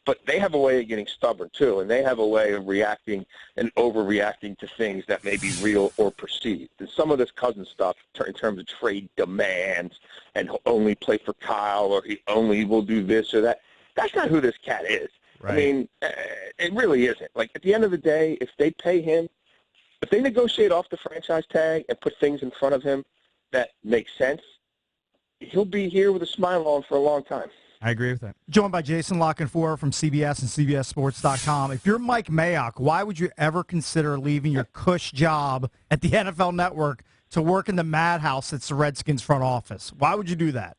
But they have a way of getting stubborn, too, and they have a way of reacting and overreacting to things that may be real or perceived. And some of this Cousins stuff in terms of trade demands and he'll only play for Kyle or he only will do this or that, that's not who this cat is. Right. I mean, it really isn't. Like, at the end of the day, if they pay him, if they negotiate off the franchise tag and put things in front of him that make sense, he'll be here with a smile on for a long time. I agree with that. Joined by Jason La Canfora from CBS and CBSSports.com. If you're Mike Mayock, why would you ever consider leaving your cush job at the NFL Network to work in the madhouse that's the Redskins front office? Why would you do that?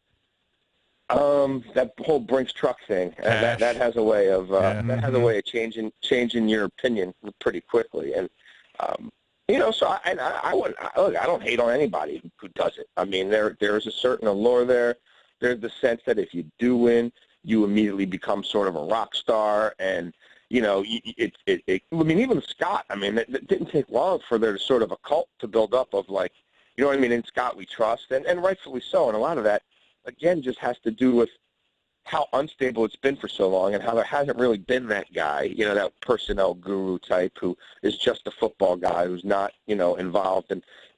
That whole Brinks truck thing, that has a way of changing your opinion pretty quickly. And so I don't hate on anybody who does it. I mean, there's a certain allure there. There's the sense that if you do win, you immediately become sort of a rock star. And, even Scott, it didn't take long for there to sort of a cult to build up of like, you know what I mean? In Scott we trust, and rightfully so. And a lot of that, again, just has to do with how unstable it's been for so long and how there hasn't really been that guy, that personnel guru type who is just a football guy who's not, involved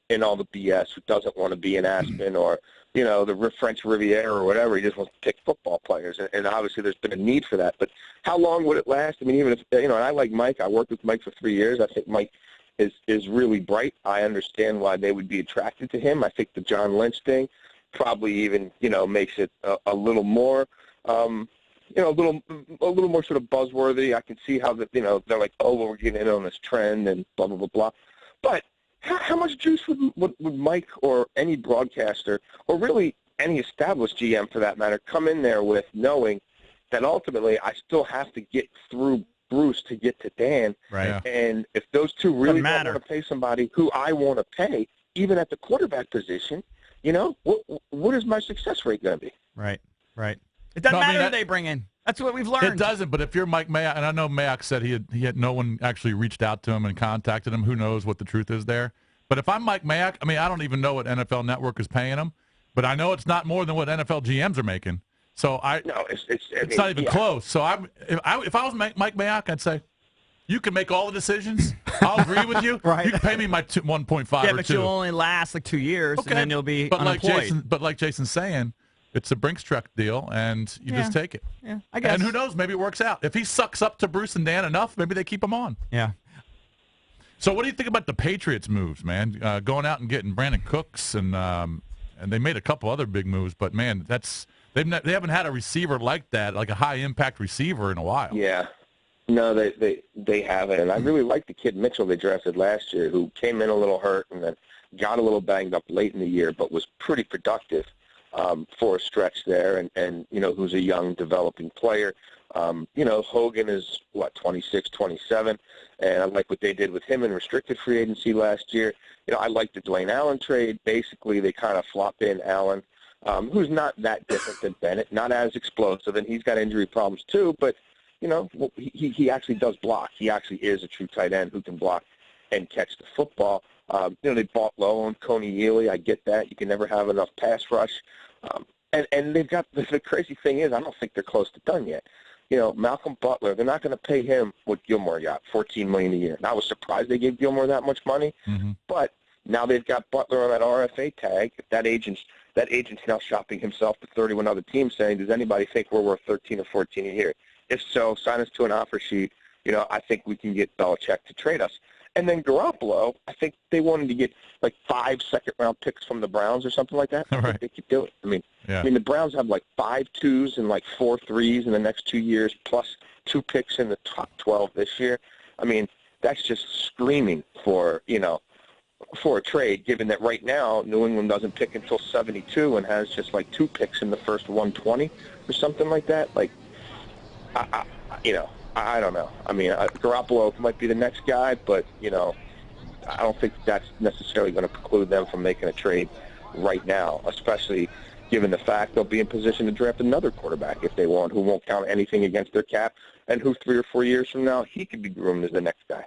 in all the BS, who doesn't want to be in Aspen or, the French Riviera or whatever. He just wants to pick football players. And obviously there's been a need for that. But how long would it last? I mean, even if, and I like Mike. I worked with Mike for 3 years. I think Mike is really bright. I understand why they would be attracted to him. I think the John Lynch thing probably even, makes it a little more, a little more sort of buzzworthy. I can see how they're like, oh, well, we're getting in on this trend and blah, blah, blah, blah. But how much juice would Mike or any broadcaster or really any established GM for that matter come in there with, knowing that ultimately I still have to get through Bruce to get to Dan. Right. Yeah. And if those two really don't want to pay somebody who I want to pay, even at the quarterback position, what is my success rate going to be? Right. It doesn't matter who they bring in. That's what we've learned. It doesn't, but if you're Mike Mayock, and I know Mayock said he had no one actually reached out to him and contacted him. Who knows what the truth is there? But if I'm Mike Mayock, I don't even know what NFL Network is paying him, but I know it's not more than what NFL GMs are making. So it's not even close. So if I was Mike Mayock, I'd say, you can make all the decisions. I'll agree with you. Right. You can pay me my 1.5 or 2. But you'll only last like 2 years, and then you'll be unemployed. Like Jason's saying, it's a Brinks truck deal, and you just take it. Yeah, I guess. And who knows? Maybe it works out. If he sucks up to Bruce and Dan enough, maybe they keep him on. Yeah. So what do you think about the Patriots' moves, man? Going out and getting Brandon Cooks, and they made a couple other big moves, but, man, they haven't had a receiver like that, like a high-impact receiver in a while. Yeah. No, they haven't. And I really like the kid Mitchell they drafted last year, who came in a little hurt and then got a little banged up late in the year, but was pretty productive for a stretch there, and who's a young developing player. Hogan is, 26, 27, and I like what they did with him in restricted free agency last year. I like the Dwayne Allen trade. Basically, they kind of flop in Allen, who's not that different than Bennett, not as explosive, and he's got injury problems too, but he actually does block. He actually is a true tight end who can block and catch the football. They bought low on Coney Ely. I get that. You can never have enough pass rush. And they've got the crazy thing is I don't think they're close to done yet. Malcolm Butler, they're not going to pay him what Gilmore got, $14 million a year. And I was surprised they gave Gilmore that much money. Mm-hmm. But now they've got Butler on that RFA tag. If that agent's now shopping himself to 31 other teams saying, does anybody think we're worth 13 or 14 a year? If so, sign us to an offer sheet. I think we can get Belichick to trade us. And then Garoppolo, I think they wanted to get like 5 second-round picks from the Browns or something like that. I think they could do it. The Browns have like 5 2s and like 4 3s in the next 2 years, plus 2 picks in the top 12 this year. That's just screaming for a trade, given that right now New England doesn't pick until 72 and has just like 2 picks in the first 120 or something like that. I don't know. Garoppolo might be the next guy, but, I don't think that's necessarily going to preclude them from making a trade right now, especially given the fact they'll be in position to draft another quarterback if they want, who won't count anything against their cap, and who 3 or 4 years from now he could be groomed as the next guy.